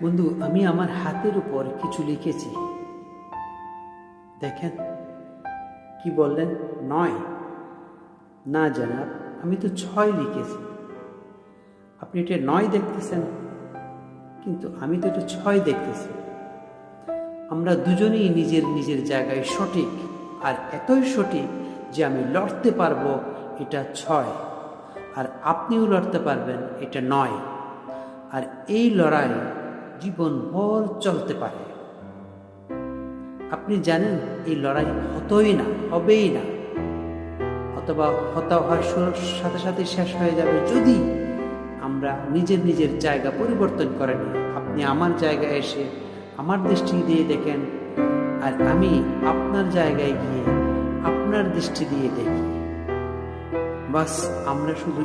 বন্ধু, আমি আমার হাতের উপর কিছু লিখেছি। দেখেন, কি বললেন? 9? না জানাব, আমি তো 6 লিখেছি। আপনি এটা 9 দেখতেছেন, কিন্তু আমি তো এটা 6 দেখতেছি। আমরা দুজনেই নিজের নিজের জায়গায় সঠিক, আর এতই সঠিক যে আমি লড়তে পারবো এটা 6, আর আপনিও লড়তে পারবেন এটা 9। আর এই লড়াই জীবনভর চলতে পারে। আপনি জানেন, এই লড়াই হবেই না, অথবা হওয়ার সাথে সাথে শেষ হয়ে যাবে যদি আমরা নিজের নিজের জায়গা পরিবর্তন করে নিই। আপনি আমার জায়গায় এসে আমার দৃষ্টি দিয়ে দেখেন, আর আমি আপনার জায়গায় গিয়ে আপনার দৃষ্টি দিয়ে দেখি। বাস, আমরা শুধু